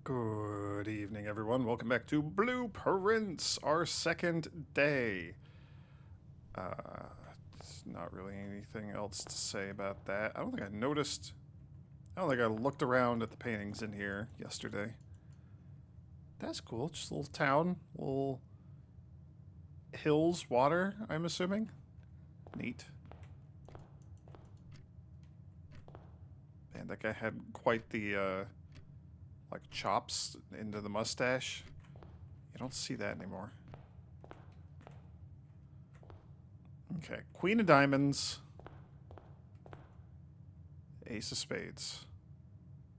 Good evening, everyone. Welcome back to Blueprints, our second day. Uh, it's not really anything else to say about that. I don't think I noticed. I don't think I looked around at the paintings in here yesterday. That's cool. Just a little town, little hills, water, I'm assuming. Neat. Man, that guy had quite the, like, chops into the mustache. You don't see that anymore. Okay, Queen of Diamonds, Ace of Spades.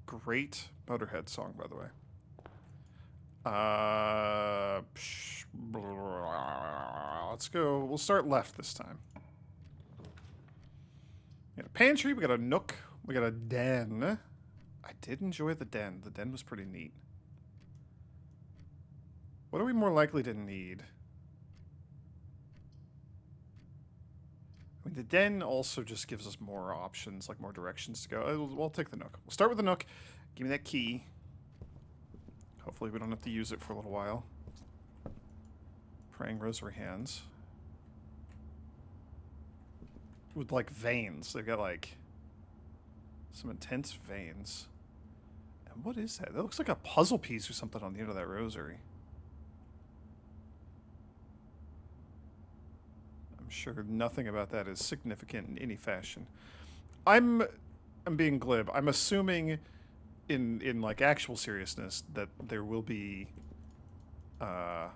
Great Motorhead song, by the way. Let's go. We'll start left this time. We got a pantry, we got a nook, we got a den. I did enjoy the den. The den was pretty neat. What are we more likely to need? I mean, the den also just gives us more options, like more directions to go. We'll take the nook. We'll start with the nook. Give me that key. Hopefully we don't have to use it for a little while. Praying rosary hands. With, like, veins. They've got, like, some intense veins. And what is that? That looks like a puzzle piece or something on the end of that rosary. I'm sure nothing about that is significant in any fashion. I'm being glib. I'm assuming in like actual seriousness that there will be the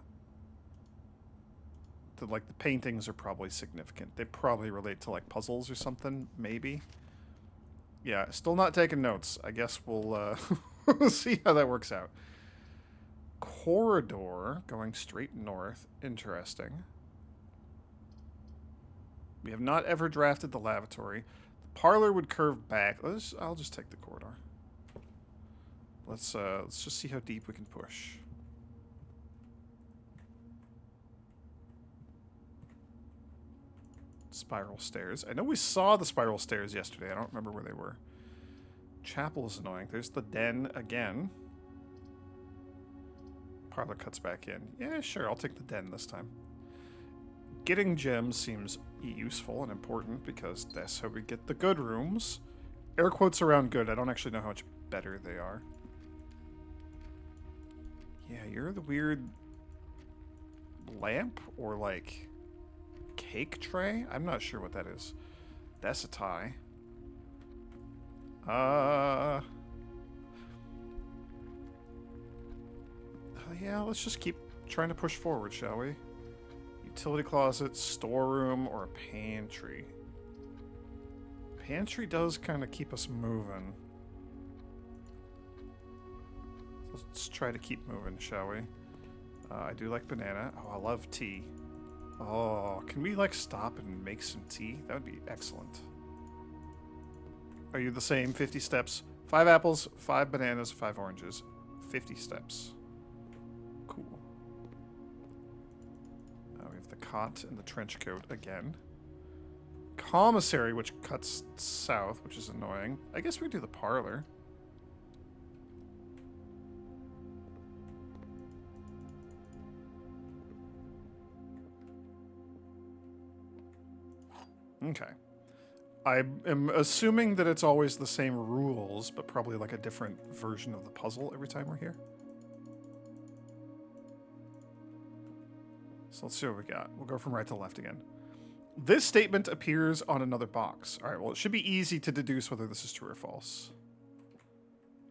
paintings are probably significant. They probably relate to like puzzles or something, maybe. Yeah, still not taking notes. I guess we'll we'll see how that works out. Corridor going straight north. Interesting. We have not ever drafted the lavatory. The parlor would curve back. I'll just take the corridor. Let's just see how deep we can push. Spiral stairs. I know we saw the spiral stairs yesterday. I don't remember where they were. Chapel is annoying. There's the den again. Parlor cuts back in. Yeah, sure. I'll take the den this time. Getting gems seems useful and important because that's how we get the good rooms. Air quotes around good. I don't actually know how much better they are. Yeah, you're the weird lamp or like cake tray? I'm not sure what that is. That's a tie. Yeah, let's just keep trying to push forward, shall we? Utility closet, storeroom, or a pantry. Pantry does kind of keep us moving. Let's try to keep moving, shall we? I do like banana. Oh, I love tea. Oh, can we, like, stop and make some tea? That would be excellent. Are you the same? 50 steps. 5 apples, 5 bananas, 5 oranges. 50 steps. Cool. We have the cot and the trench coat again. Commissary, which cuts south, which is annoying. I guess we do the parlor. Okay. I am assuming that it's always the same rules, but probably like a different version of the puzzle every time we're here. So let's see what we got. We'll go from right to left again. This statement appears on another box. All right, well, it should be easy to deduce whether this is true or false.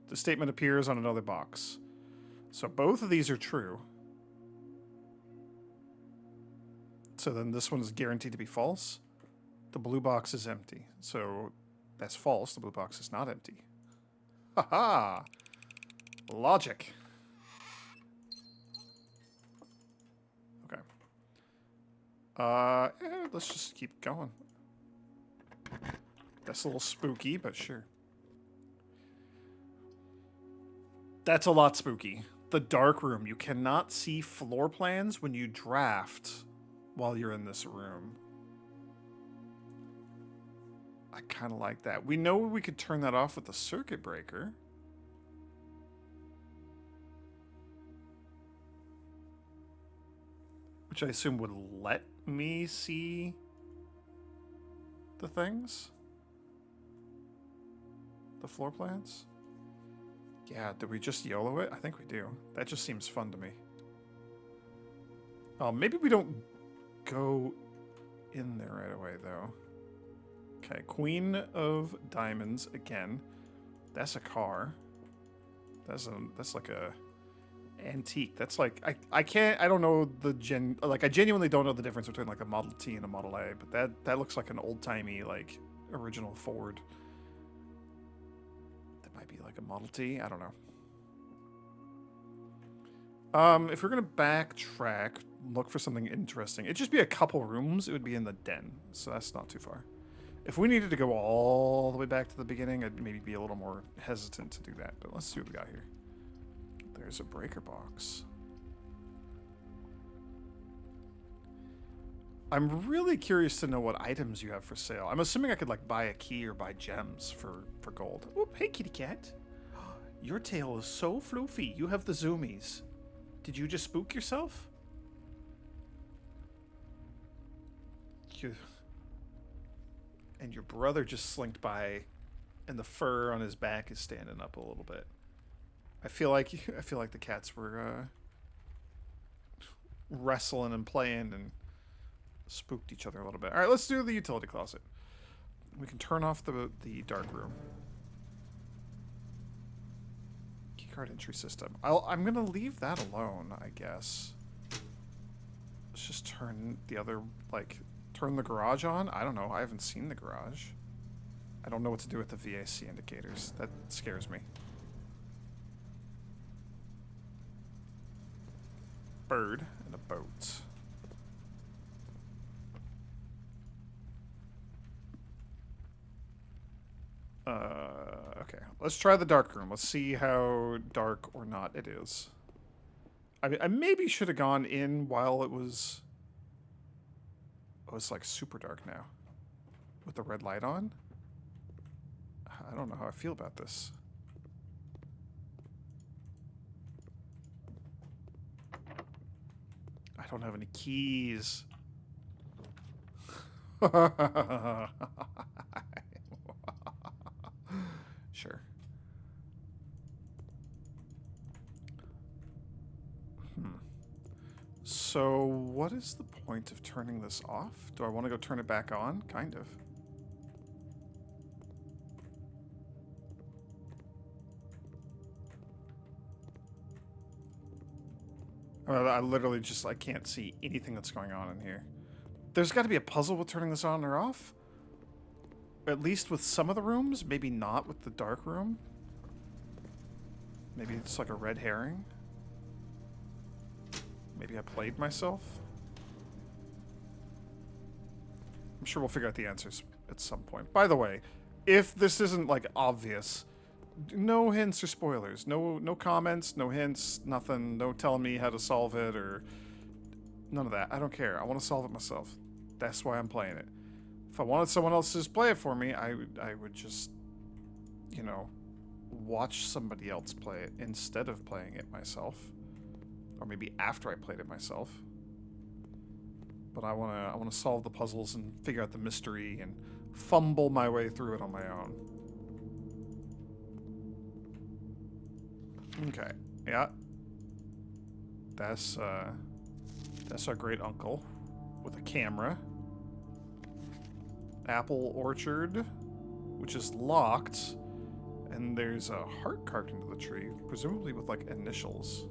The statement appears on another box. So both of these are true. So then this one is guaranteed to be false. The blue box is empty. So that's false. The blue box is not empty. Haha! Logic. Okay. Let's just keep going. That's a little spooky, but sure. That's a lot spooky. The dark room. You cannot see floor plans when you draft while you're in this room. I kind of like that. We know we could turn that off with the circuit breaker. which I assume would let me see the things. The floor plans? Yeah, did we just YOLO it? I think we do. That just seems fun to me. Oh, maybe we don't go in there right away, though. Okay, Queen of Diamonds again. That's a car. That's like a antique. That's like I don't know I genuinely don't know the difference between like a Model T and a Model A, but that looks like an old-timey like original Ford. That might be like a Model T, I don't know. If we're gonna backtrack, look for something interesting, it'd just be a couple rooms. It would be in the den, so that's not too far. If we needed to go all the way back to the beginning, I'd maybe be a little more hesitant to do that, but let's see what we got here. There's a breaker box. I'm really curious to know what items you have for sale. I'm assuming I could like buy a key or buy gems for gold. Oop, hey kitty cat. Your tail is so floofy. You have the zoomies. Did you just spook yourself? And your brother just slinked by, and the fur on his back is standing up a little bit. I feel like the cats were wrestling and playing and spooked each other a little bit. All right, let's do the utility closet. We can turn off the dark room. Keycard entry system. I'm gonna leave that alone, I guess. Let's just turn the other turn the garage on? I don't know. I haven't seen the garage. I don't know what to do with the VAC indicators. That scares me. Bird and a boat. Okay. Let's try the dark room. Let's see how dark or not it is. I mean, I maybe should have gone in while it was... Oh, it's like super dark now. With the red light on? I don't know how I feel about this. I don't have any keys. Sure. So, what is the point of turning this off? Do I want to go turn it back on? Kind of. I literally just, I can't see anything that's going on in here. There's got to be a puzzle with turning this on or off. At least with some of the rooms, maybe not with the dark room. Maybe it's like a red herring. Maybe I played myself. I'm sure we'll figure out the answers at some point. By the way, if this isn't like obvious, no hints or spoilers. No comments, no hints, nothing. No telling me how to solve it or none of that. I don't care. I want to solve it myself. That's why I'm playing it. If I wanted someone else to just play it for me, I would just, you know, watch somebody else play it instead of playing it myself. Or maybe after I played it myself. But I wanna solve the puzzles and figure out the mystery and fumble my way through it on my own. Okay, yeah. That's our great uncle with a camera. Apple orchard, which is locked, and there's a heart carved into the tree, presumably with like initials.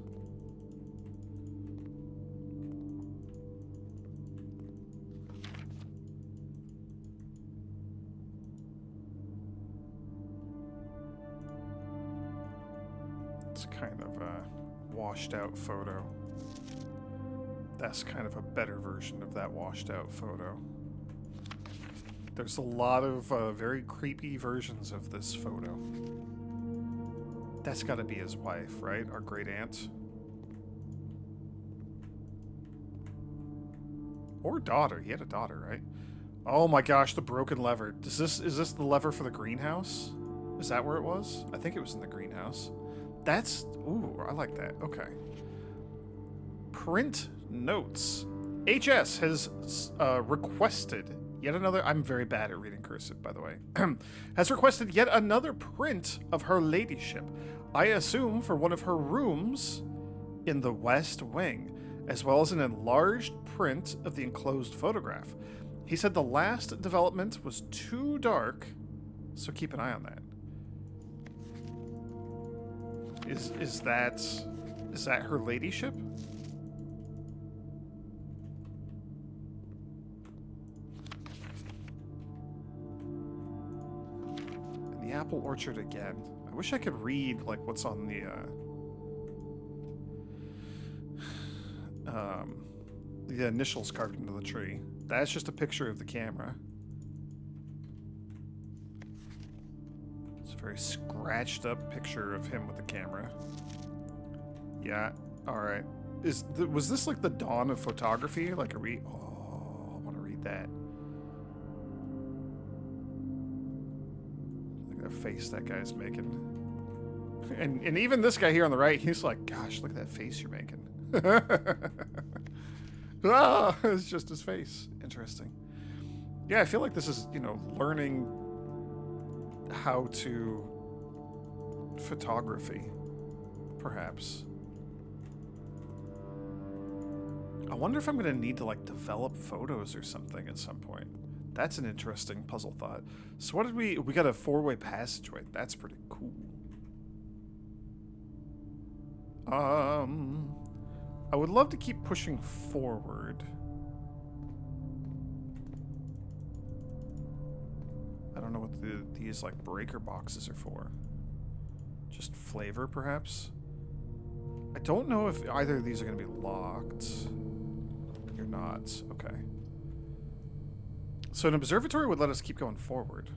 It's kind of a washed out photo. That's kind of a better version of that washed out photo. There's a lot of very creepy versions of this photo. That's got to be his wife, right? Our great aunt. Or daughter. He had a daughter, right? Oh my gosh, the broken lever. Is this the lever for the greenhouse? Is that where it was? I think it was in the greenhouse. That's... Ooh, I like that. Okay. Print notes. HS has requested yet another. I'm very bad at reading cursive, by the way. Has requested yet another print of her ladyship. I assume for one of her rooms in the West Wing, as well as an enlarged print of the enclosed photograph. He said the last development was too dark, so keep an eye on that. Is that her ladyship? In the apple orchard again. I wish I could read like what's on the initials carved into the tree. That's just a picture of the camera. It's a very scratched up picture of him with the camera. Yeah, alright. Was this like the dawn of photography? Like are we... Oh, I want to read that. Look at that face that guy's making. And even this guy here on the right, he's like, gosh, look at that face you're making. Ah, it's just his face. Interesting. Yeah, I feel like this is, you know, learning how to photography, perhaps. I wonder if I'm going to need to, like, develop photos or something at some point. That's an interesting puzzle thought. So what did we got a 4-way passageway. That's pretty cool. I would love to keep pushing forward. I don't know what these like breaker boxes are for. Just flavor, perhaps? I don't know if either of these are going to be locked. You're not. Okay. So an observatory would let us keep going forward.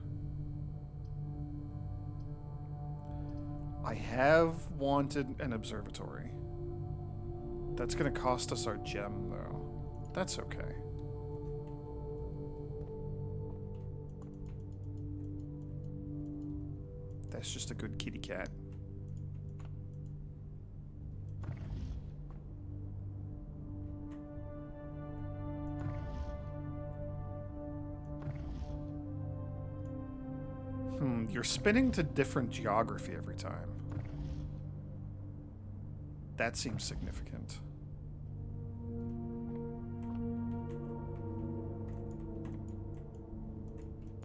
I have wanted an observatory. That's going to cost us our gem, though. That's okay. That's just a good kitty cat. You're spinning to different geography every time. That seems significant.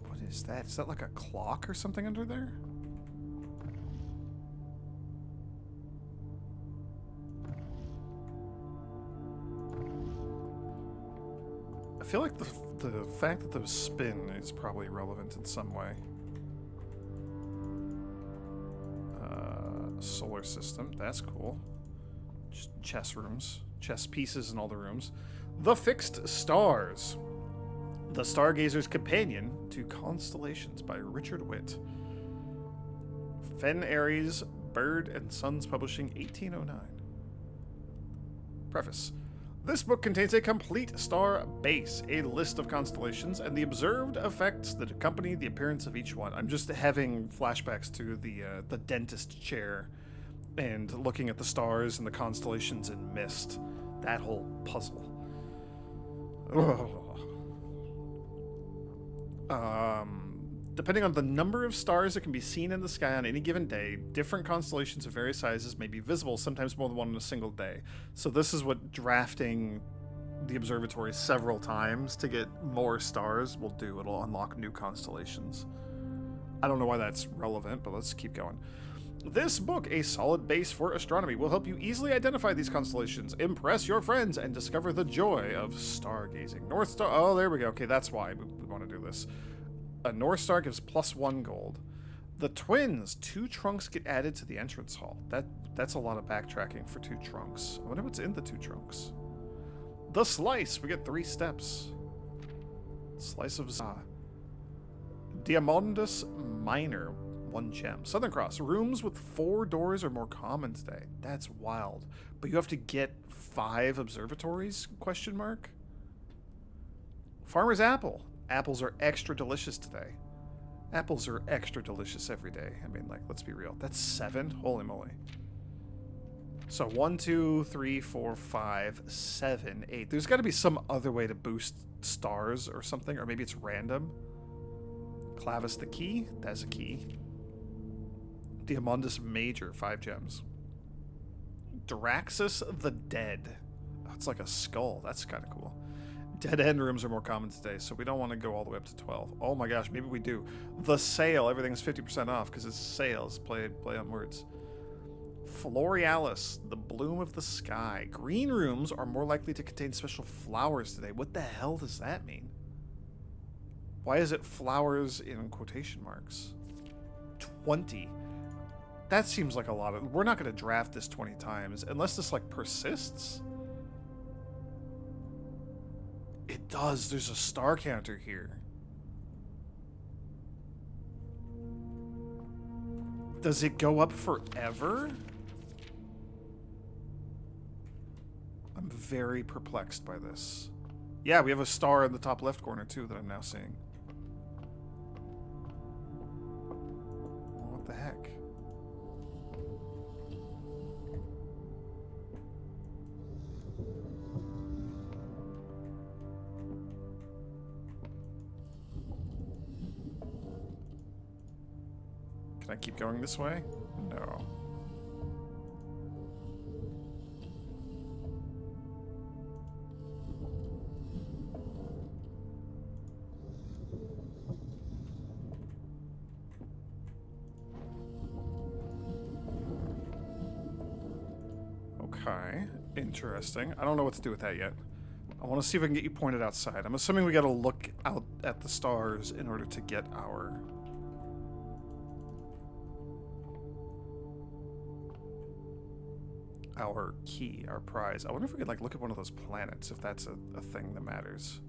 What is that? Is that like a clock or something under there? I feel like the fact that those spin is probably relevant in some way. Solar system, that's cool. Chess rooms, chess pieces in all the rooms. The Fixed Stars. The Stargazer's Companion to Constellations by Richard Witt. Fen Aries, Bird and Sons Publishing, 1809. Preface. This book contains a complete star base, a list of constellations, and the observed effects that accompany the appearance of each one. I'm just having flashbacks to the dentist chair and looking at the stars and the constellations in mist. That whole puzzle. Depending on the number of stars that can be seen in the sky on any given day, different constellations of various sizes may be visible, sometimes more than one in a single day. So this is what drafting the observatory several times to get more stars will do. It'll unlock new constellations. I don't know why that's relevant, but let's keep going. This book, a solid base for astronomy, will help you easily identify these constellations, impress your friends, and discover the joy of stargazing. North Star... Oh, there we go. Okay, that's why we want to do this. A North Star gives +1 gold. The Twins, 2 trunks get added to the entrance hall. That's a lot of backtracking for 2 trunks. I wonder what's in the 2 trunks. The Slice, we get 3 steps. Slice of Diamondus Minor, 1 gem. Southern Cross, rooms with 4 doors are more common today. That's wild. But you have to get 5 observatories? Question mark. Farmer's Apple. Apples are extra delicious today. Apples are extra delicious every day. I mean, like, let's be real. That's 7? Holy moly. So 1, 2, 3, 4, 5, 7, 8. There's got to be some other way to boost stars or something, or maybe it's random. Clavis the key. That's a key. Diamondus Major, 5 gems. Draxus the Dead. That's like a skull. That's kind of cool. Dead end rooms are more common today, so we don't want to go all the way up to 12. Oh my gosh, maybe we do. The sale. Everything's 50% off because it's sales. Play on words. Florealis, the bloom of the sky. Green rooms are more likely to contain special flowers today. What the hell does that mean? Why is it flowers in quotation marks? 20. That seems like a lot of... We're not going to draft this 20 times unless this, like, persists. It does. There's a star counter here. Does it go up forever? I'm very perplexed by this. Yeah, we have a star in the top left corner, too, that I'm now seeing. What the heck? Can I keep going this way? No. Okay, interesting. I don't know what to do with that yet. I want to see if I can get you pointed outside. I'm assuming we got to look out at the stars in order to get our key, our prize. I wonder if we could like look at one of those planets, if that's a thing that matters.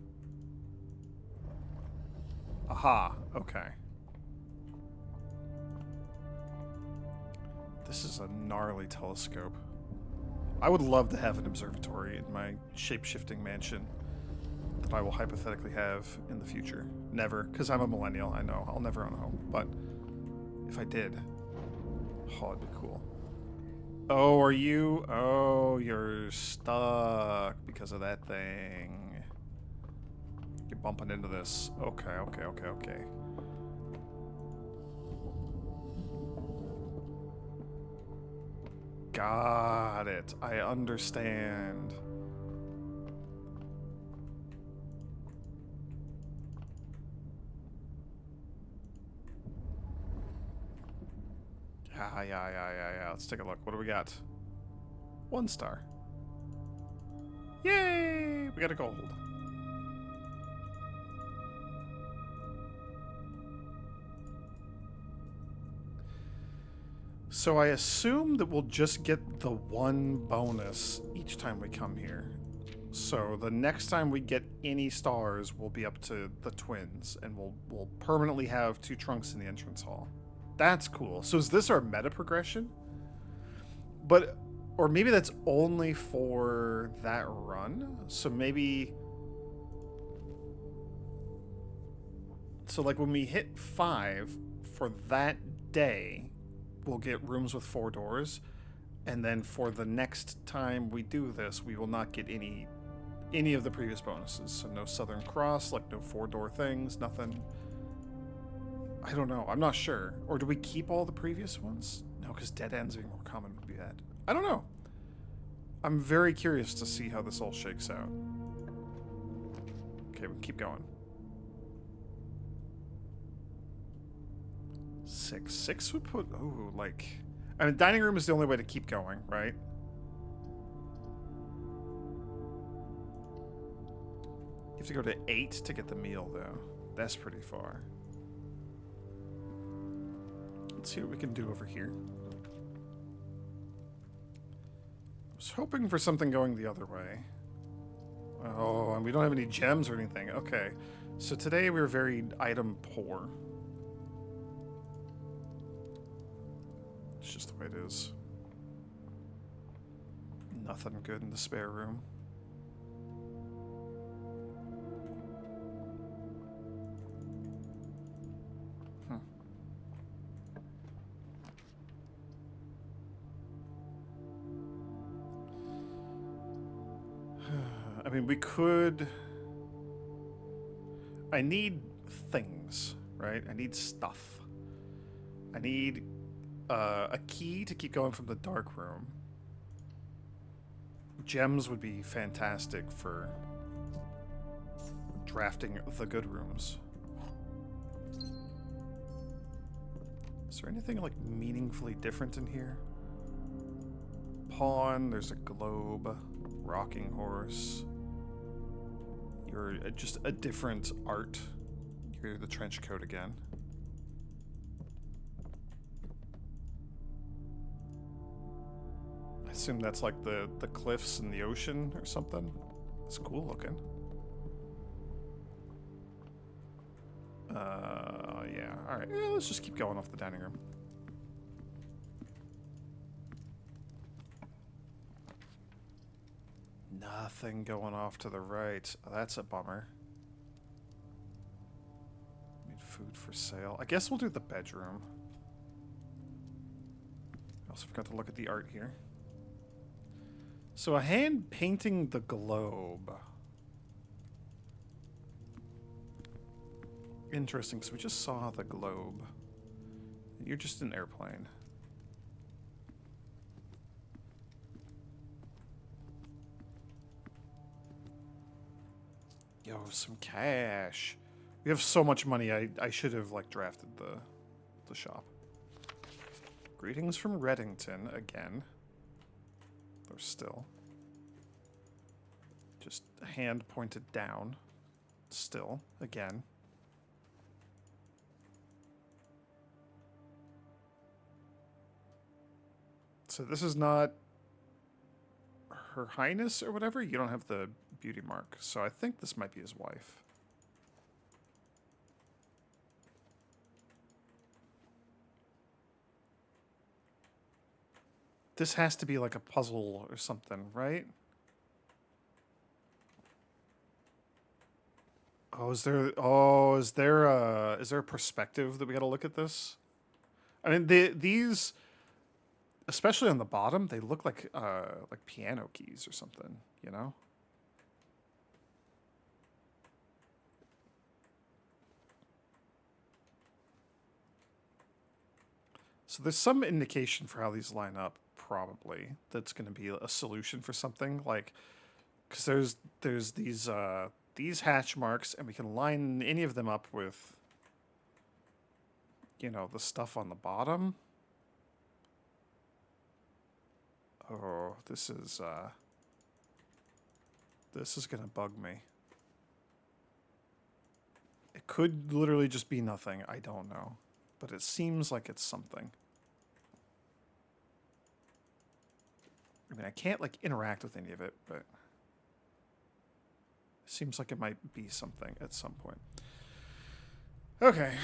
Aha, okay. This is a gnarly telescope. I would love to have an observatory in my shape-shifting mansion that I will hypothetically have in the future. Never, because I'm a millennial, I know. I'll never own a home, but if I did, oh, it'd be cool. Oh, are you? Oh, you're stuck because of that thing. You're bumping into this. Okay, okay, okay, okay. Got it. I understand. Yeah. Let's take a look. What do we got? 1 star. Yay! We got a gold. So I assume that we'll just get the 1 bonus each time we come here. So the next time we get any stars, we'll be up to the twins, and we'll permanently have 2 trunks in the entrance hall. That's cool. So is this our meta progression? But, or maybe that's only for that run. So maybe, so like when we hit 5 for that day, we'll get rooms with 4 doors. And then for the next time we do this, we will not get any of the previous bonuses. So no Southern Cross, like no 4-door things, nothing. I don't know. I'm not sure. Or do we keep all the previous ones? No, because dead ends being more common would be bad. I don't know. I'm very curious to see how this all shakes out. Okay, we can keep going. 6. 6 would put... Ooh, like... I mean, dining room is the only way to keep going, right? You have to go to 8 to get the meal, though. That's pretty far. Let's see what we can do over here. I was hoping for something going the other way. Oh, and we don't have any gems or anything. Okay. So today we're very item poor. It's just the way it is. Nothing good in the spare room. I mean, we could... I need things, right? I need stuff. I need a key to keep going from the dark room. Gems would be fantastic for drafting the good rooms. Is there anything like meaningfully different in here? Pawn, there's a globe, rocking horse. You're just a different art. You're the trench coat again. I assume that's like the cliffs and the ocean or something. It's cool looking. Yeah, alright. Yeah, let's just keep going off the dining room. Nothing going off to the right. Oh, that's a bummer. Need food for sale. I guess we'll do the bedroom. I also forgot to look at the art here. So a hand painting the globe. Interesting, because we just saw the globe. You're just an airplane. Yo, some cash. We have so much money, I should have, like, drafted the shop. Greetings from Reddington, again. They're still. Just a hand pointed down. Still, again. So this is not Her Highness or whatever? You don't have the beauty mark. So I think this might be his wife. This has to be like a puzzle or something, right? Oh, is there a perspective that we got to look at this? I mean, these, especially on the bottom, they look like piano keys or something, you know? So there's some indication for how these line up, probably. That's going to be a solution for something, like, because there's these hatch marks, and we can line any of them up with, you know, the stuff on the bottom. Oh, this is gonna bug me. It could literally just be nothing, I don't know. But it seems like it's something. I mean, I can't, like, interact with any of it, but... Seems like it might be something at some point. Okay.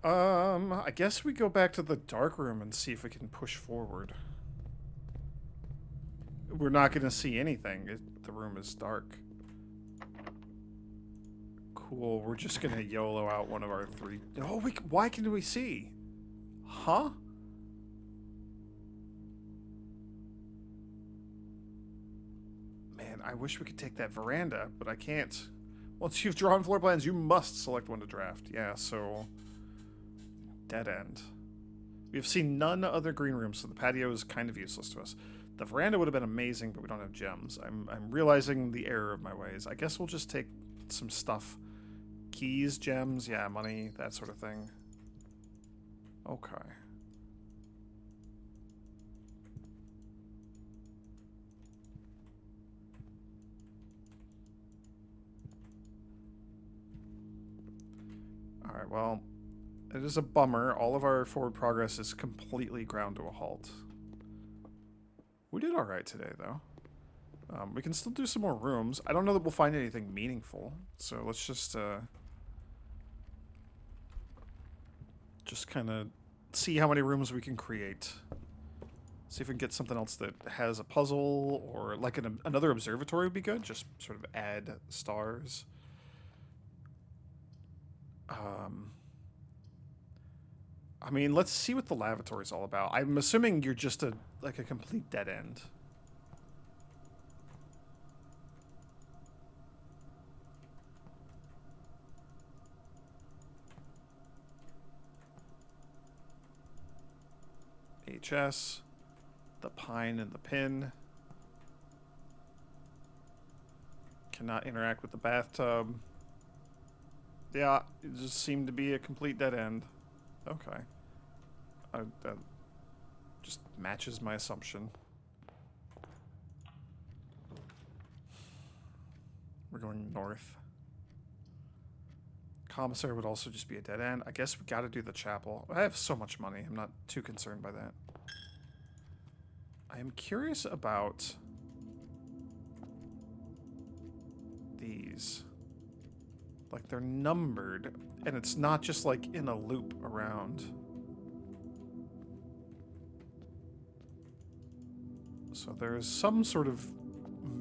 I guess we go back to the dark room and see if we can push forward. We're not going to see anything. The room is dark. Cool. We're just going to YOLO out one of our three. Oh, why can we see? Huh? Man, I wish we could take that veranda, but I can't. Once you've drawn floor plans, you must select one to draft. Yeah, so... Dead end. We've seen none other green rooms, so the patio is kind of useless to us. The veranda would have been amazing, but we don't have gems. I'm realizing the error of my ways. I guess we'll just take some stuff. Keys, gems, yeah, money, that sort of thing. Okay. Alright, well, it is a bummer. All of our forward progress is completely ground to a halt. We did alright today, though. We can still do some more rooms. I don't know that we'll find anything meaningful, so let's just kind of see how many rooms we can create. See if we can get something else that has a puzzle, or like another observatory would be good. Just sort of add stars. I mean, let's see what the lavatory is all about. I'm assuming you're just like a complete dead end. HS. The pine and the pin. Cannot interact with the bathtub. Yeah, it just seemed to be a complete dead end. Okay. That just matches my assumption. We're going north. Commissary would also just be a dead end. I guess we gotta do the chapel. I have so much money. I'm not too concerned by that. I am curious about these. Like, they're numbered, and it's not just like in a loop around. So there's some sort of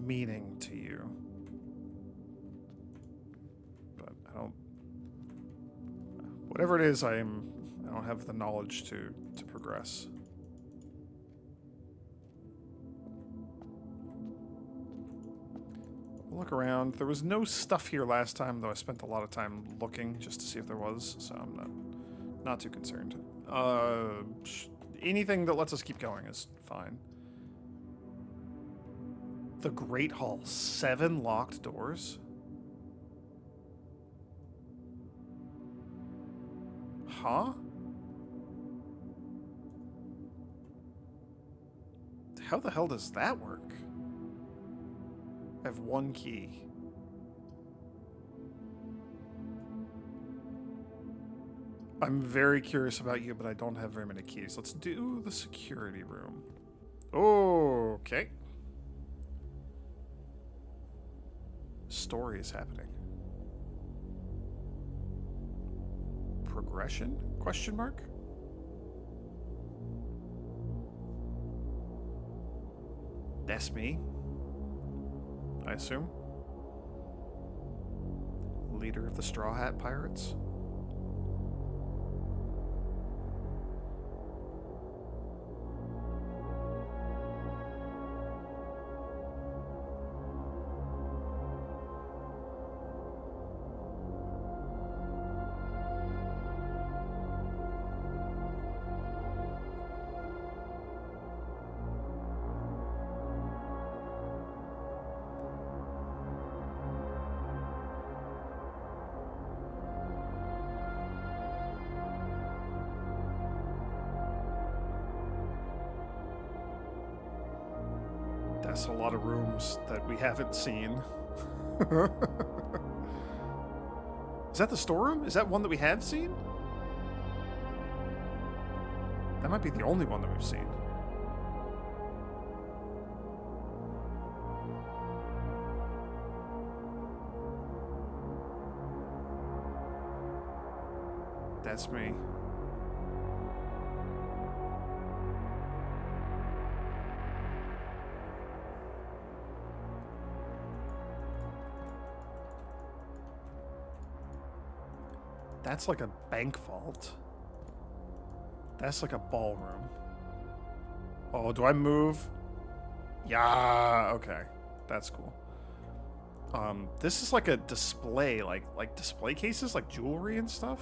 meaning to you. But I don't... Whatever it is, I don't have the knowledge to progress. Look around. There was no stuff here last time, though I spent a lot of time looking just to see if there was, so I'm not too concerned. Anything that lets us keep going is fine. The Great Hall. 7 locked doors? Huh? How the hell does that work? I have 1 key. I'm very curious about you, but I don't have very many keys. Let's do the security room. Okay. Story is happening. Progression? Question mark? That's me. I assume. Leader of the Straw Hat Pirates. That's a lot of rooms that we haven't seen. Is that the storeroom? Is that one that we have seen? That might be the only one that we've seen. That's me. That's like a bank vault. That's like a ballroom. Oh, do I move? Yeah, okay. That's cool. This is like a display, like display cases, like jewelry and stuff.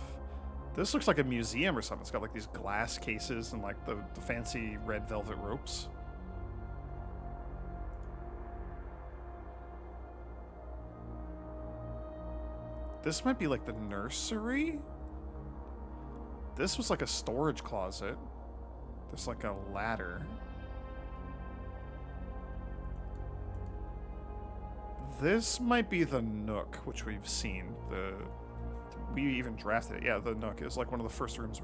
This looks like a museum or something. It's got like these glass cases and like the fancy red velvet ropes. This might be like the nursery? This was like a storage closet. There's like a ladder. This might be the nook, which we've seen. We even drafted it. Yeah, the nook is like one of the first rooms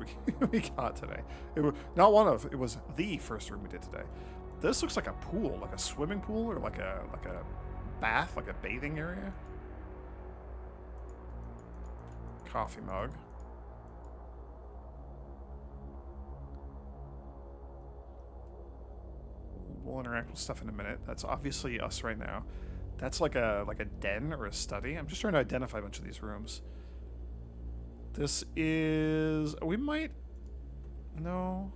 we got today. It was not one of. It was the first room we did today. This looks like a pool, like a swimming pool, or like a bath, like a bathing area. Coffee mug. We'll interact with stuff in a minute. That's obviously us right now. That's like a den or a study. I'm just trying to identify a bunch of these rooms. This is... We might... No.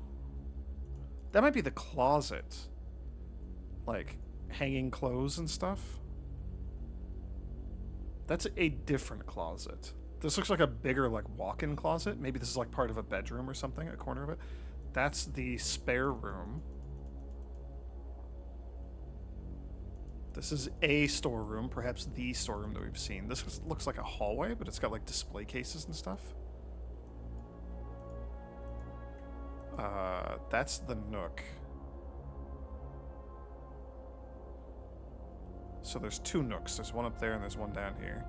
That might be the closet. Like, hanging clothes and stuff. That's a different closet. This looks like a bigger, like, walk-in closet. Maybe this is, like, part of a bedroom or something, a corner of it. That's the spare room. This is a storeroom, perhaps the storeroom that we've seen. This looks like a hallway, but it's got like display cases and stuff. That's the nook. So there's two nooks. There's one up there and there's one down here.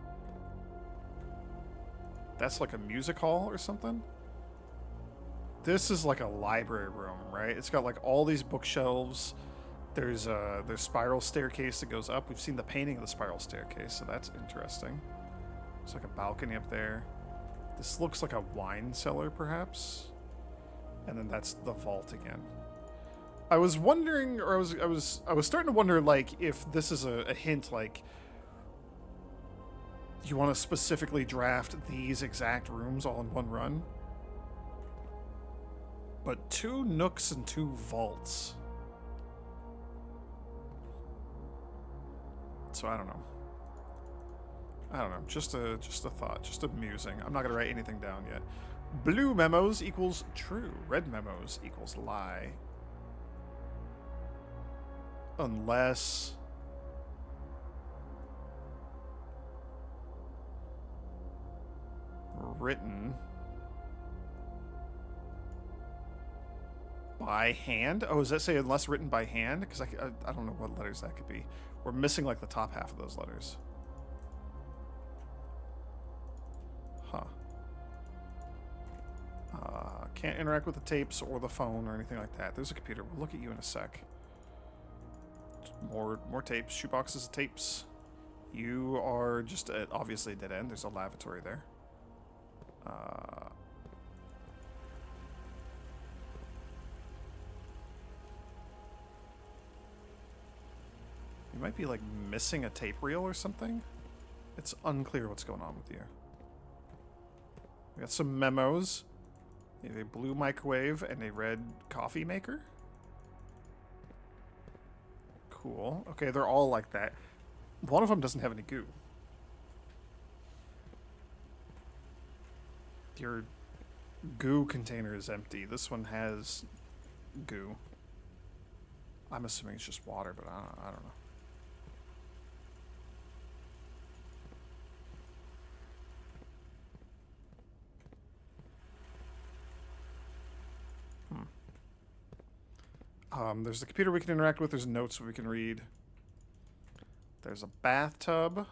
That's like a music hall or something? This is like a library room, right? It's got like all these bookshelves. There's spiral staircase that goes up. We've seen the painting of the spiral staircase, so that's interesting. There's like a balcony up there. This looks like a wine cellar, perhaps. And then that's the vault again. I was wondering, or I was starting to wonder, like, if this is a hint, like, you want to specifically draft these exact rooms all in one run. But 2 nooks and 2 vaults. So I don't know. Just a thought, just amusing. I'm not gonna write anything down yet. Blue memos equals true. Red memos equals lie. Unless written by hand. Oh, does that say unless written by hand? Because I don't know what letters that could be. We're missing like the top half of those letters. Huh. Can't interact with the tapes or the phone or anything like that. There's a computer. We'll look at you in a sec. More tapes. Shoeboxes of tapes. You are just at obviously a dead end. There's a lavatory there. You might be like missing a tape reel or something. It's unclear what's going on with you. We got some memos. A blue microwave and a red coffee maker. Cool. Okay, they're all like that. One of them doesn't have any goo. Your goo container is empty. This one has goo. I'm assuming it's just water, but I don't know. There's the computer we can interact with. There's notes we can read. There's a bathtub.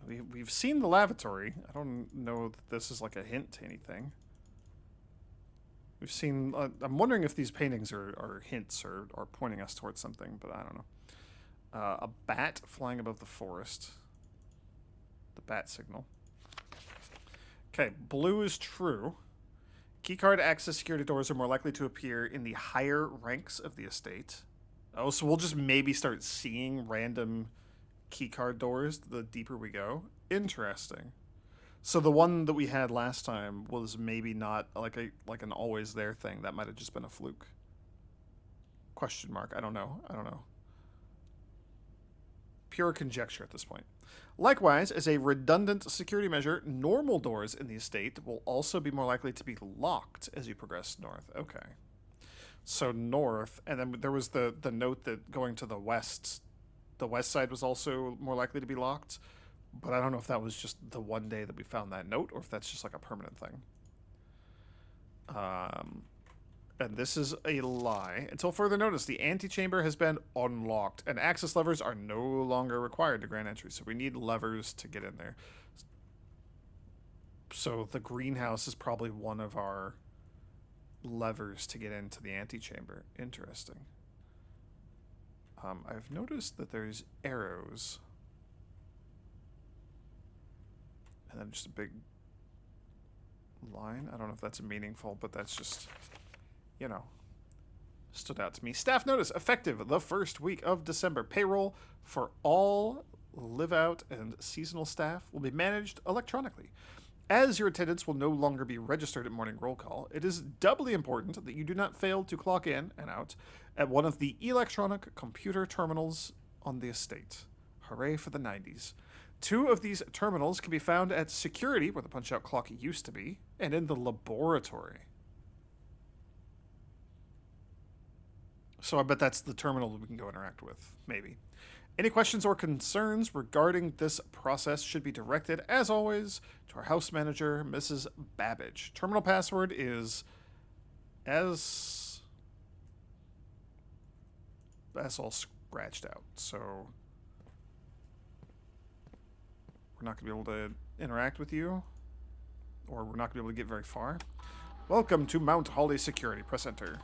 We've seen the lavatory. I don't know that this is like a hint to anything. We've seen... I'm wondering if these paintings are hints or pointing us towards something, but I don't know. A bat flying above the forest. The bat signal. Okay, blue is true. Keycard access security doors are more likely to appear in the higher ranks of the estate. Oh, so we'll just maybe start seeing random keycard doors the deeper we go. Interesting. So the one that we had last time was maybe not like an always there thing. That might have just been a fluke. Question mark. I don't know. Pure conjecture at this point. Likewise, as a redundant security measure, normal doors in the estate will also be more likely to be locked as you progress north. Okay. So north, and then there was the note that going to the west side was also more likely to be locked, but I don't know if that was just the one day that we found that note or if that's just like a permanent thing. And this is a lie. Until further notice, the antechamber has been unlocked, and access levers are no longer required to grant entry, so we need levers to get in there. So the greenhouse is probably one of our levers to get into the antechamber. Interesting. I've noticed that there's arrows. And then just a big line. I don't know if that's meaningful, but that's just... you know, stood out to me. Staff notice, effective the first week of December. Payroll for all live-out and seasonal staff will be managed electronically. As your attendance will no longer be registered at morning roll call, it is doubly important that you do not fail to clock in and out at one of the electronic computer terminals on the estate. Hooray for the 90s. 2 of these terminals can be found at security, where the punch-out clock used to be, and in the laboratory. So I bet that's the terminal that we can go interact with, maybe. Any questions or concerns regarding this process should be directed, as always, to our house manager, Mrs. Babbage. Terminal password is as... That's all scratched out, so... We're not going to be able to interact with you, or we're not going to be able to get very far. Welcome to Mount Holly Security. Press enter.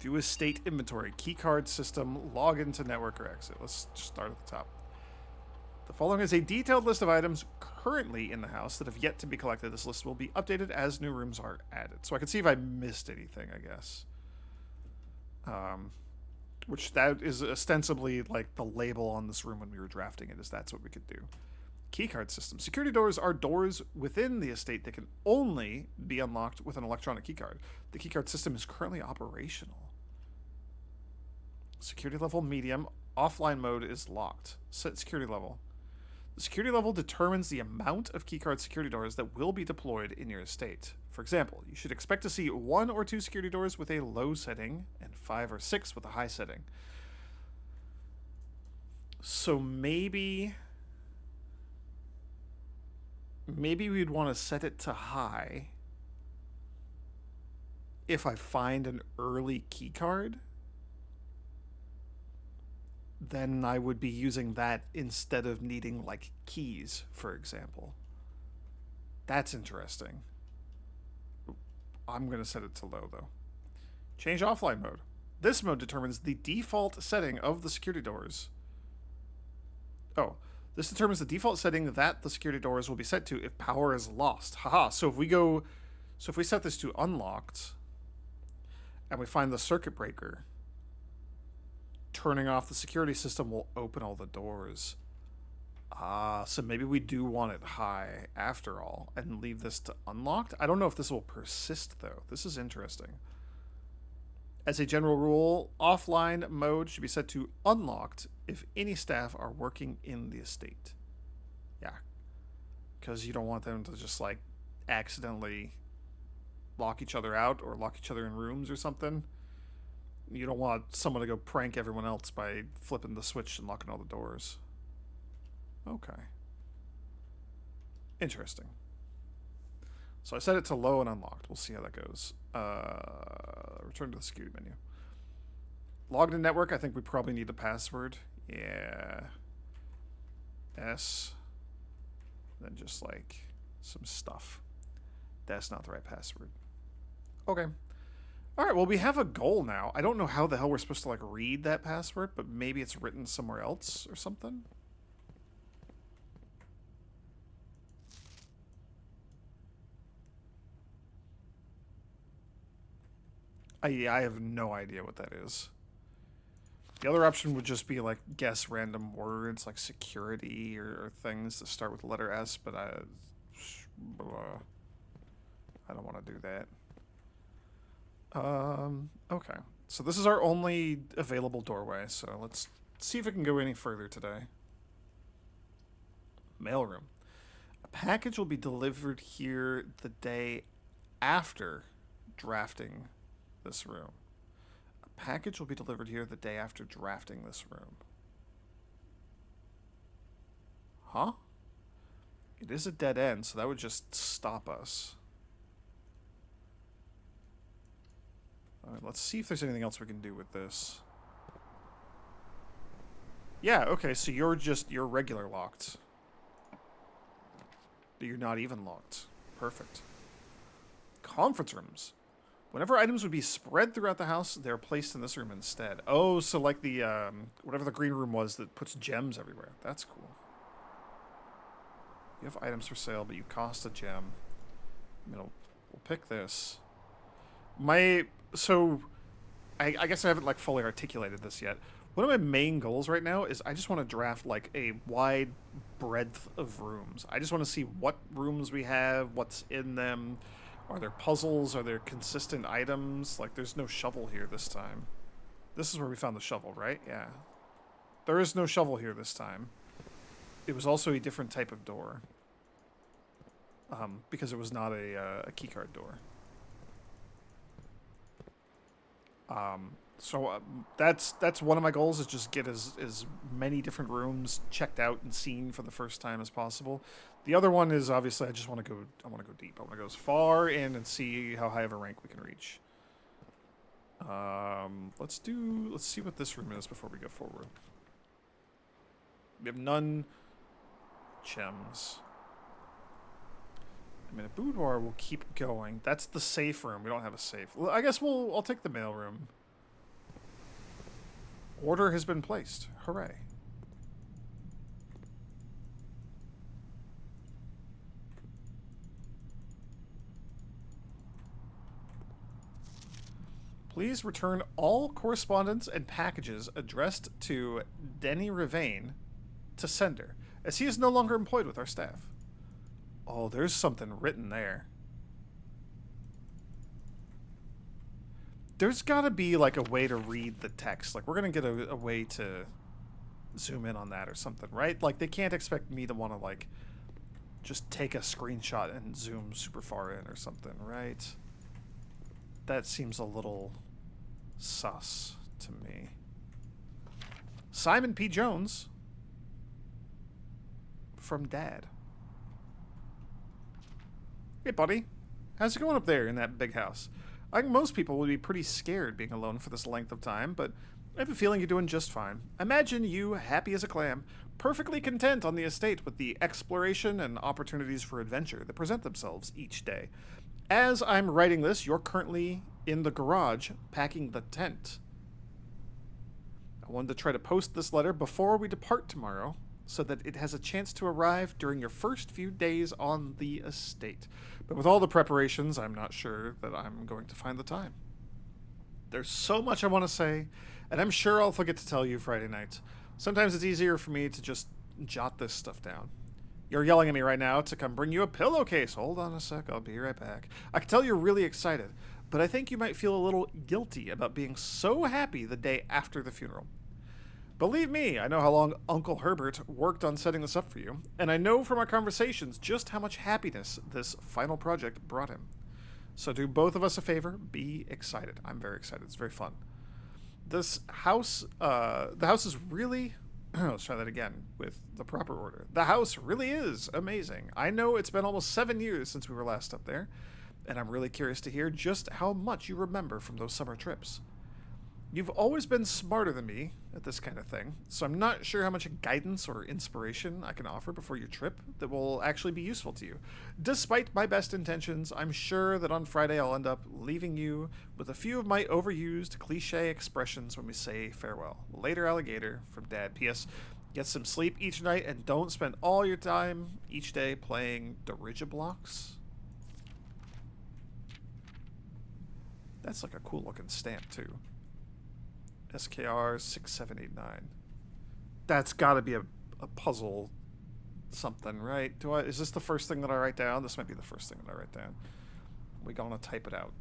View estate inventory, keycard system, log into network or exit. Let's start at the top. The following is a detailed list of items currently in the house that have yet to be collected. This list will be updated as new rooms are added. So I can see if I missed anything, I guess. Which that is ostensibly like the label on this room when we were drafting it, is that's what we could do. Keycard system. Security doors are doors within the estate that can only be unlocked with an electronic keycard. The keycard system is currently operational. Security level medium. Offline mode is locked. Set security level. The security level determines the amount of keycard security doors that will be deployed in your estate. For example, you should expect to see 1 or 2 security doors with a low setting and 5 or 6 with a high setting. So maybe we'd want to set it to high if I find an early keycard. Then I would be using that instead of needing, like, keys, for example. That's interesting. I'm going to set it to low, though. Change offline mode. This mode determines the default setting of the security doors. Oh, this determines the default setting that the security doors will be set to if power is lost. Haha, so if we set this to unlocked, and we find the circuit breaker, turning off the security system will open all the doors. So maybe we do want it high after all and leave this to unlocked. I don't know if this will persist though. This is interesting. As a general rule, offline mode should be set to unlocked if any staff are working in the estate. Yeah. Because you don't want them to just like accidentally lock each other out or lock each other in rooms or something. You don't want someone to go prank everyone else by flipping the switch and locking all the doors. Okay. Interesting. So I set it to low and unlocked. We'll see how that goes. Return to the security menu. Logged in network, I think we probably need a password. Yeah. S. Then just like some stuff. That's not the right password. Okay. Alright, well we have a goal now. I don't know how the hell we're supposed to like read that password, but maybe it's written somewhere else or something. I have no idea what that is. The other option would just be like guess random words like security or things that start with the letter S, but I don't want to do that. Okay. So this is our only available doorway, so let's see if it can go any further today. Mailroom. A package will be delivered here the day after drafting this room. A package will be delivered here the day after drafting this room. Huh? It is a dead end, so that would just stop us. Alright, let's see if there's anything else we can do with this. Yeah, okay, so you're regular locked. But you're not even locked. Perfect. Conference rooms. Whenever items would be spread throughout the house, they're placed in this room instead. Oh, so like the, whatever the green room was that puts gems everywhere. That's cool. You have items for sale, but you cost a gem. We'll pick this. So, I guess I haven't like fully articulated this yet. One of my main goals right now is I just want to draft like a wide breadth of rooms. I just want to see what rooms we have, what's in them. Are there puzzles? Are there consistent items? Like, there's no shovel here this time. This is where we found the shovel, right? Yeah. There is no shovel here this time. It was also a different type of door. Because it was not a keycard door. So that's one of my goals is just get as many different rooms checked out and seen for the first time as possible. The other one is obviously I just want to go. I want to go deep. I want to go as far in and see how high of a rank we can reach. Let's see what this room is before we go forward. We have none gems. I mean, a boudoir will keep going. That's the safe room. We don't have a safe. Well, I guess I'll take the mail room. Order has been placed. Hooray. Please return all correspondence and packages addressed to Denny Ravain to sender, as he is no longer employed with our staff. Oh, there's something written there. There's got to be, like, a way to read the text. Like, we're going to get a way to zoom in on that or something, right? Like, they can't expect me to want to, like, just take a screenshot and zoom super far in or something, right? That seems a little sus to me. Simon P. Jones from Dad. Hey, buddy. How's it going up there in that big house? I think most people would be pretty scared being alone for this length of time, but I have a feeling you're doing just fine. Imagine you, happy as a clam, perfectly content on the estate with the exploration and opportunities for adventure that present themselves each day. As I'm writing this, you're currently in the garage packing the tent. I wanted to try to post this letter before we depart tomorrow so that it has a chance to arrive during your first few days on the estate. But with all the preparations, I'm not sure that I'm going to find the time. There's so much I want to say, and I'm sure I'll forget to tell you Friday night. Sometimes it's easier for me to just jot this stuff down. You're yelling at me right now to come bring you a pillowcase. Hold on a sec, I'll be right back. I can tell you're really excited, but I think you might feel a little guilty about being so happy the day after the funeral. Believe me, I know how long Uncle Herbert worked on setting this up for you, and I know from our conversations just how much happiness this final project brought him. So do both of us a favor, be excited. I'm very excited, it's very fun. This house, the house is really... Let's try that again with the proper order. The house really is amazing. I know it's been almost 7 years since we were last up there, and I'm really curious to hear just how much you remember from those summer trips. You've always been smarter than me at this kind of thing, so I'm not sure how much guidance or inspiration I can offer before your trip that will actually be useful to you. Despite my best intentions, I'm sure that on Friday I'll end up leaving you with a few of my overused cliche expressions when we say farewell. Later, alligator, from Dad. P.S. Get some sleep each night and don't spend all your time each day playing Dirigiblocks. That's like a cool looking stamp, too. SKR 6789. That's got to be a puzzle something, right? Is this the first thing that I write down? This might be the first thing that I write down. We're going to type it out.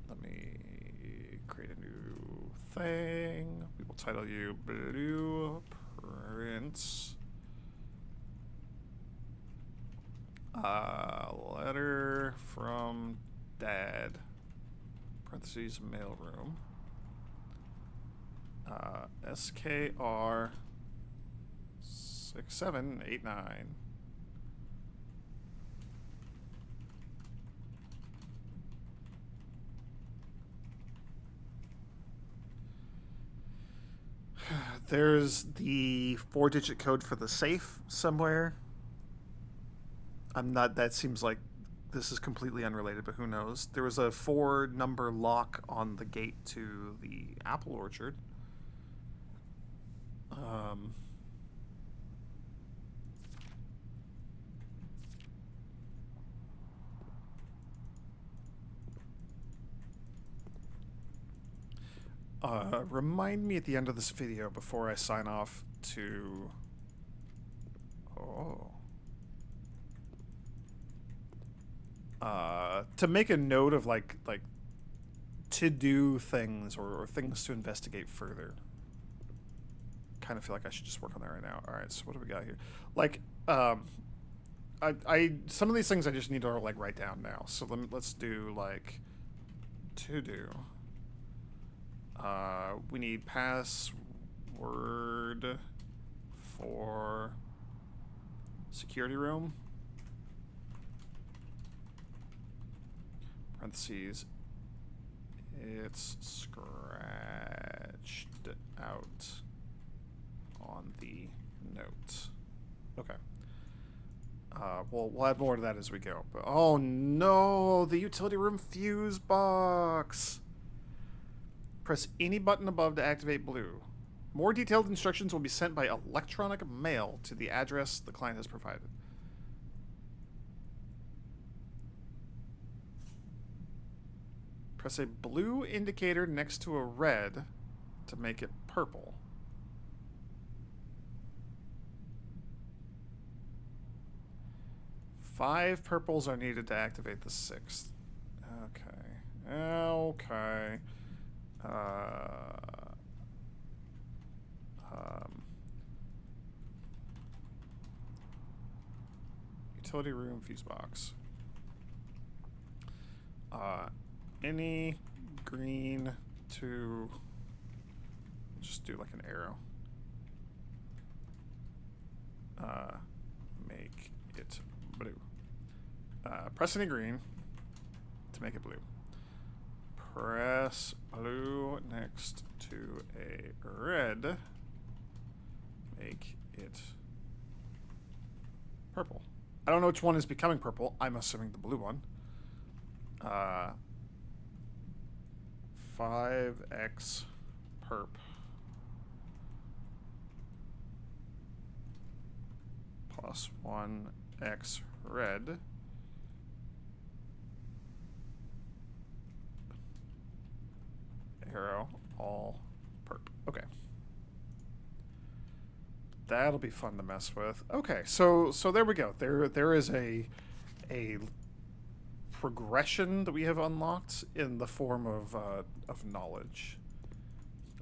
Let me create a new thing. We will title you Blueprints. Letter from Dad. Parentheses, mailroom. SKR 6789. There's the 4-digit code for the safe somewhere. That seems like this is completely unrelated, but who knows. There was a 4-number lock on the gate to the apple orchard. Remind me at the end of this video before I sign off to... to make a note of like to do things or things to investigate further. Kind of feel like I should just work on that right now. All right, so what do we got here? Like, I some of these things I just need to like write down now. So let's do like to do. We need password for security room. Parentheses. It's scratched out on the note. Okay. We'll add more to that as we go. But, oh no, the utility room fuse box. Press any button above to activate blue. More detailed instructions will be sent by electronic mail to the address the client has provided. Press a blue indicator next to a red to make it purple. Five purples are needed to activate the sixth. Okay. Okay. Utility room fuse box. Any green to just do like an arrow. Make it blue. Press any green to make it blue. Press blue next to a red. Make it purple. I don't know which one is becoming purple. I'm assuming the blue one. 5x perp. Plus 1x red. Arrow, all perp. Okay. That'll be fun to mess with. Okay, so there we go. There is a progression that we have unlocked in the form of knowledge.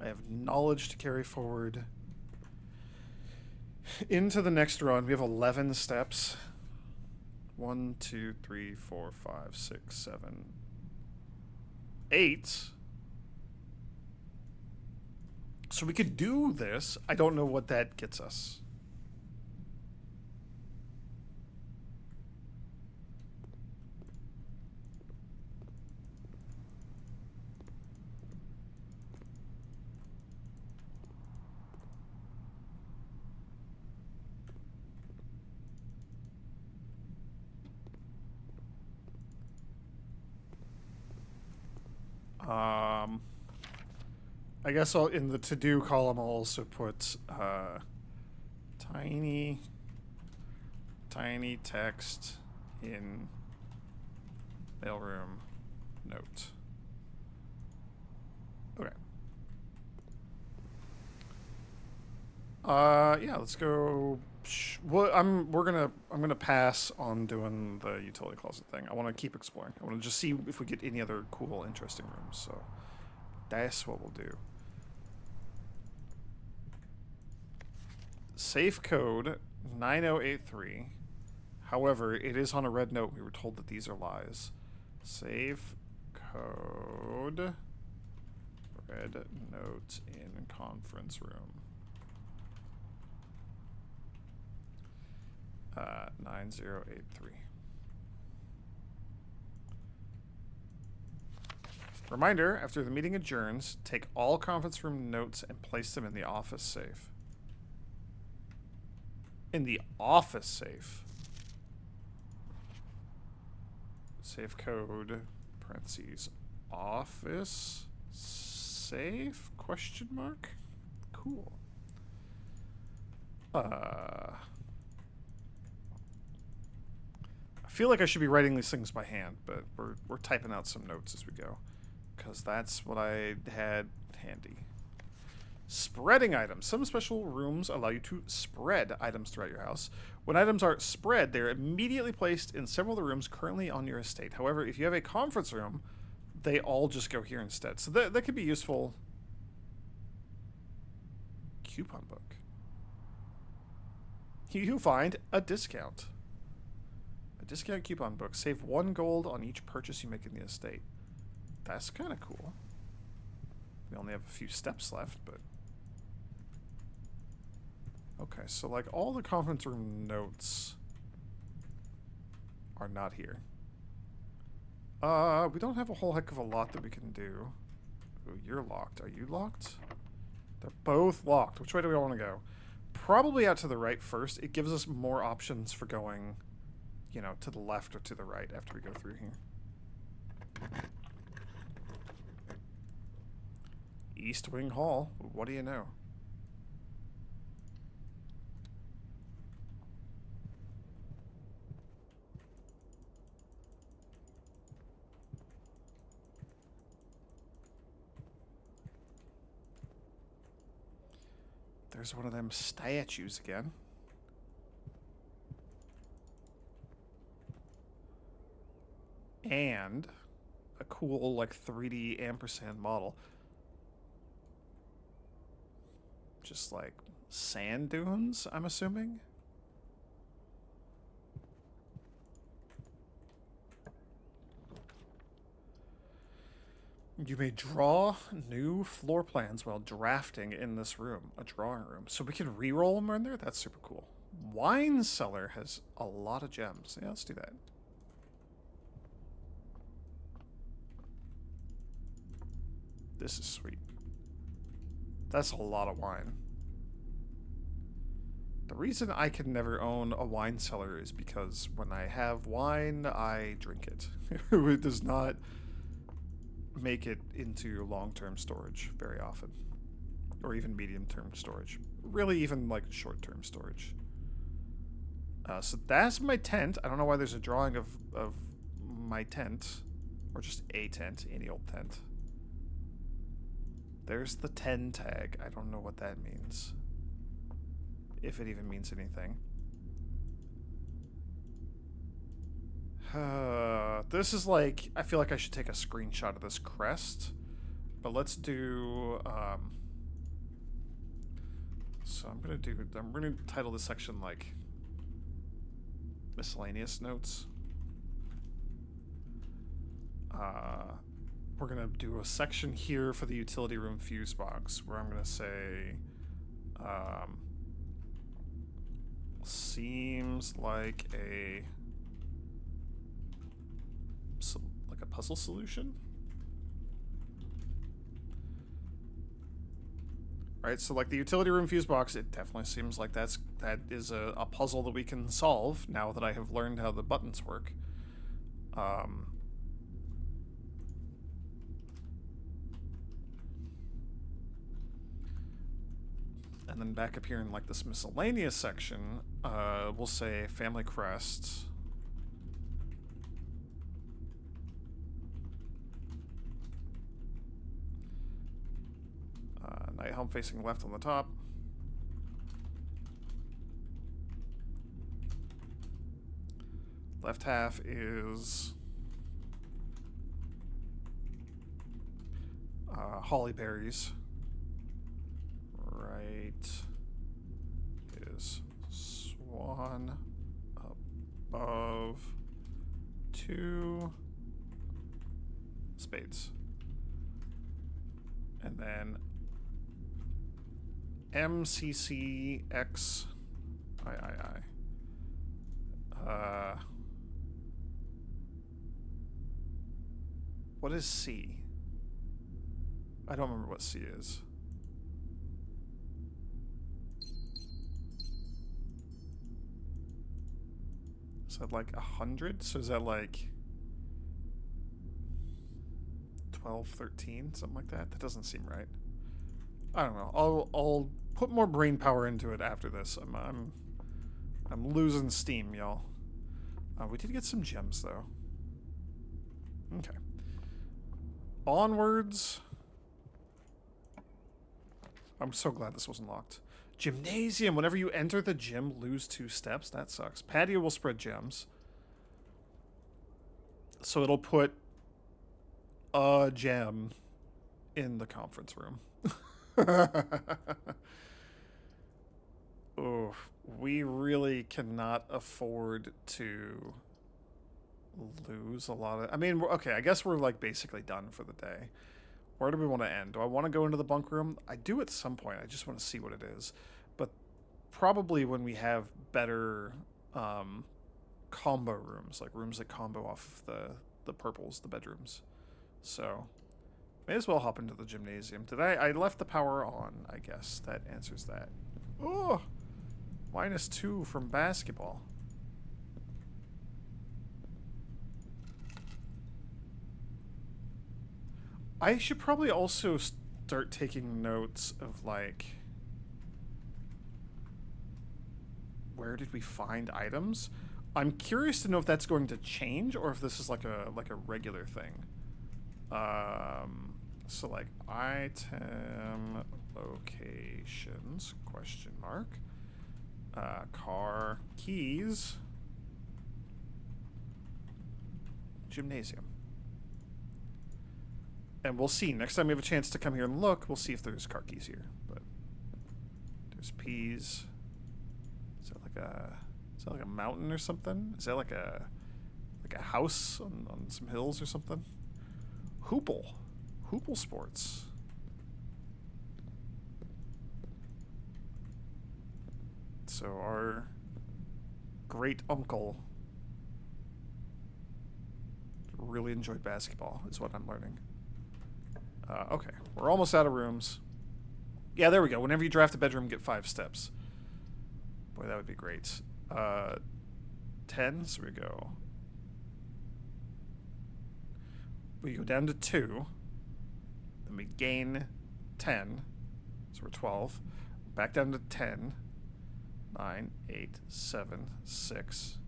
I have knowledge to carry forward into the next run. We have 11 steps. 1, 2, 3, 4, 5, 6, 7, 8. So we could do this. I don't know what that gets us. I guess in the to-do column I'll also put tiny text in mailroom note. Okay. Yeah, let's go. Well, I'm gonna pass on doing the utility closet thing. I want to keep exploring. I want to just see if we get any other cool, interesting rooms. So that's what we'll do. Safe code 9083. However, it is on a red note. We were told that these are lies. Safe code red note in conference room. 9083. Reminder, after the meeting adjourns, take all conference room notes and place them in the office safe. In the office safe. Safe code, parentheses, office safe, question mark? Cool. I feel like I should be writing these things by hand, but we're typing out some notes as we go, because that's what I had handy. Spreading items. Some special rooms allow you to spread items throughout your house. When items are spread, they're immediately placed in several of the rooms currently on your estate. However, if you have a conference room, they all just go here instead. So that could be useful. Coupon book. You find a discount. A discount coupon book. Save 1 gold on each purchase you make in the estate. That's kind of cool. We only have a few steps left, but... Okay, so like all the conference room notes are not here. We don't have a whole heck of a lot that we can do. Ooh, you're locked. Are you locked? They're both locked. Which way do we want to go? Probably out to the right first. It gives us more options for going, you know, to the left or to the right after we go through here. East Wing Hall. What do you know? There's one of them statues again. And a cool, like, 3D ampersand model. Just, like, sand dunes, I'm assuming? You may draw new floor plans while drafting in this room, a drawing room. So we can re-roll them in there? That's super cool. Wine cellar has a lot of gems. Yeah, let's do that. This is sweet. That's a lot of wine. The reason I can never own a wine cellar is because when I have wine, I drink it. It does not make it into long-term storage very often. Or even medium-term storage. Really even like short-term storage. So that's my tent. I don't know why there's a drawing of my tent. Or just a tent, any old tent. There's the 10 tag. I don't know what that means. If it even means anything. This is like... I feel like I should take a screenshot of this crest. But let's do... so I'm gonna title this section like... miscellaneous notes. We're gonna do a section here for the utility room fuse box where I'm gonna say seems like a puzzle solution. Right, so like the utility room fuse box, it definitely seems like that is a puzzle that we can solve now that I have learned how the buttons work. And then back up here in like this miscellaneous section, we'll say family crest. Night home facing left on the top. Left half is holly berries. Right is swan above 2 spades. And then MCCX I. What is C? I don't remember what C is. Is that like 100? So is that like 12, 13, something like that? That doesn't seem right. I don't know. I'll put more brain power into it after this. I'm losing steam, y'all. We did get some gems though. Okay. Onwards. I'm so glad this wasn't locked. Gymnasium. Whenever you enter the gym, lose 2 steps. That sucks. Patio will spread gems. So it'll put a gem in the conference room. Oof. We really cannot afford to lose a lot of... I mean, okay, I guess we're like basically done for the day. Where do we want to end? Do I want to go into the bunk room? I do at some point. I just want to see what it is. But probably when we have better combo rooms, like rooms that combo off of the purples, the bedrooms. So, may as well hop into the gymnasium. I left the power on, I guess. That answers that. Oh! -2 from basketball. I should probably also start taking notes of, like, where did we find items? I'm curious to know if that's going to change or if this is like a regular thing. So like item locations question mark, car keys, gymnasium. And we'll see. Next time we have a chance to come here and look, we'll see if there's car keys here. But there's peas. Is that like a mountain or something? Is that like a house on some hills or something? Hoople Sports. So our great uncle really enjoyed basketball, is what I'm learning. Okay, we're almost out of rooms. Yeah, there we go. Whenever you draft a bedroom, get 5 steps. Boy, that would be great. 10, so we go down to 2, then we gain 10, so we're 12. Back down to 10, 9, 8, 7, 6,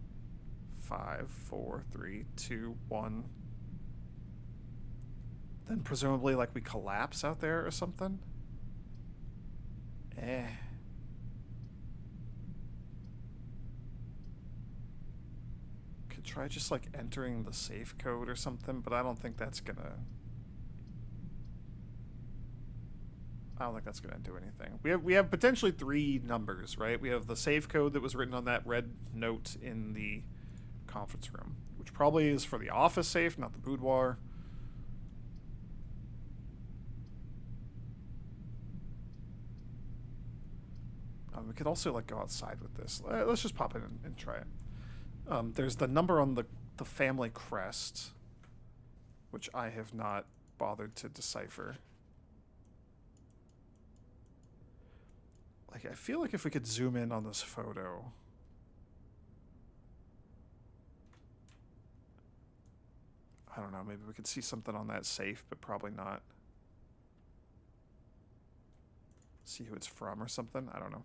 5, 4, 3, 2, 1. Then presumably, like, we collapse out there or something? Could try just, like, entering the safe code or something, but I don't think that's gonna do anything. We have potentially 3 numbers, right? We have the safe code that was written on that red note in the conference room, which probably is for the office safe, not the boudoir. We could also, like, go outside with this. Let's just pop in and try it. There's the number on the family crest, which I have not bothered to decipher. Like, I feel like if we could zoom in on this photo. I don't know, maybe we could see something on that safe, but probably not. See who it's from or something? I don't know.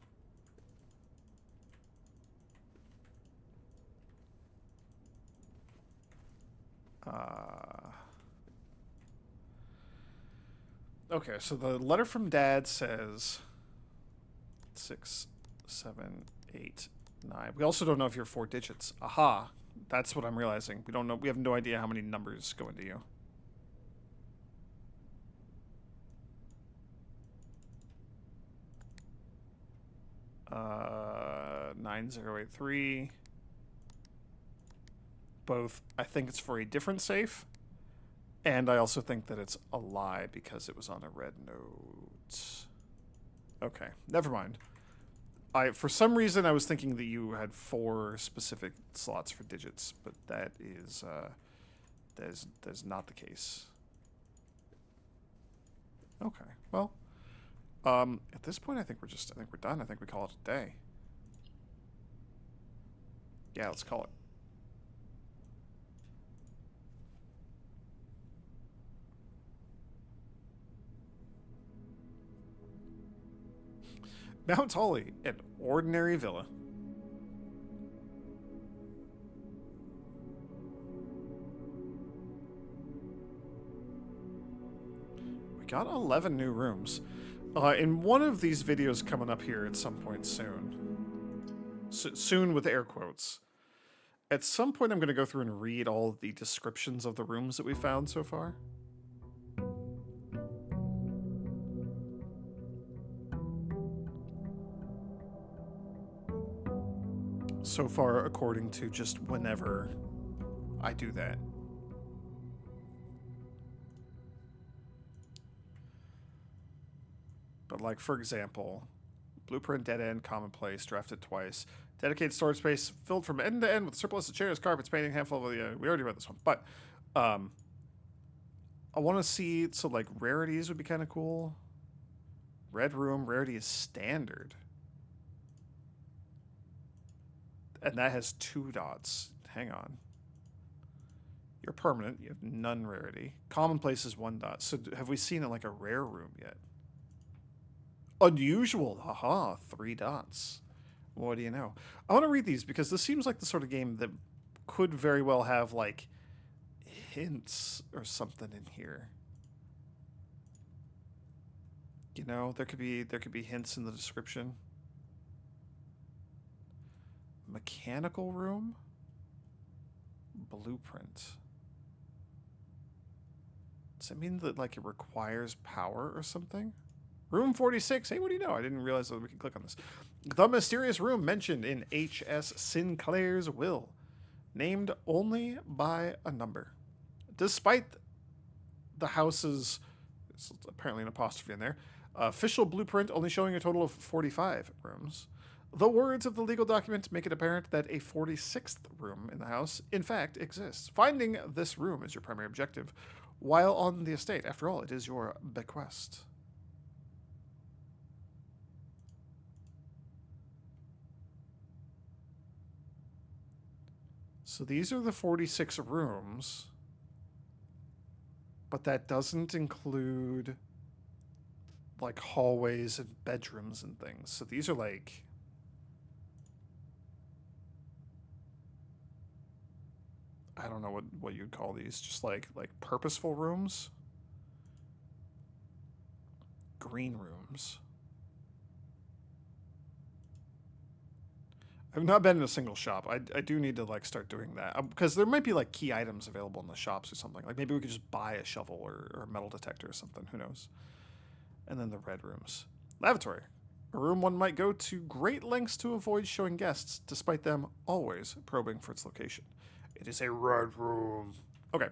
Okay, so the letter from Dad says 6, 7, 8, 9. We also don't know if you're 4 digits. Aha, that's what I'm realizing. We don't know. We have no idea how many numbers go into you. Uh, 9083. Both, I think it's for a different safe, and I also think that it's a lie because it was on a red note. Okay, never mind. For some reason, I was thinking that you had 4 specific slots for digits, but that is not the case. Okay, well, at this point, I think we're done. I think we call it a day. Yeah, let's call it. Mount Holly, an ordinary villa. We got 11 new rooms. In one of these videos coming up here at some point soon. Soon with air quotes. At some point I'm going to go through and read all of the descriptions of the rooms that we found so far. So far, according to just whenever I do that. like, for example, blueprint, dead end, commonplace, drafted twice. Dedicated storage space filled from end to end with surplus of chairs, carpets, painting, handful of the. We already read this one, but I want to see. So like rarities would be kind of cool. Red room rarity is standard, and that has 2 dots. Hang on. You're permanent. You have none rarity. Commonplace is 1 dot. So have we seen it like a rare room yet? Unusual. Haha. 3 dots. What do you know? I want to read these because this seems like the sort of game that could very well have like hints or something in here. You know, there could be hints in the description. Mechanical room? Blueprint. Does that mean that like it requires power or something? Room 46. Hey, what do you know? I didn't realize that we could click on this. The mysterious room mentioned in H.S. Sinclair's will, named only by a number. Despite the house's, it's apparently an apostrophe in there, official blueprint only showing a total of 45 rooms, the words of the legal document make it apparent that a 46th room in the house, in fact, exists. Finding this room is your primary objective while on the estate. After all, it is your bequest. So these are the 46 rooms, but that doesn't include like hallways and bedrooms and things. So these are like, I don't know what you'd call these, just like purposeful rooms, green rooms. I've not been in a single shop. I do need to like start doing that because there might be like key items available in the shops or something. Like maybe we could just buy a shovel or a metal detector or something. Who knows? And then the red rooms. Lavatory. A room one might go to great lengths to avoid showing guests, despite them always probing for its location. It is a red room. Okay.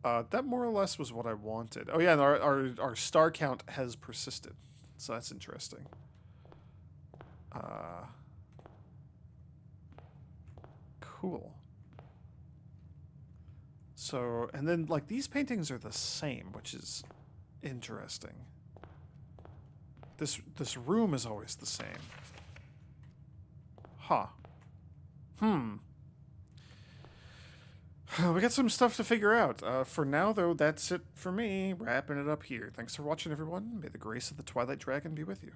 That more or less was what I wanted. Oh yeah, and our star count has persisted. So that's interesting. Cool. So, and then like these paintings are the same, which is interesting. This room is always the same. Huh. We got some stuff to figure out. For now, though, that's it for me. Wrapping it up here. Thanks for watching, everyone. May the grace of the Twilight Dragon be with you.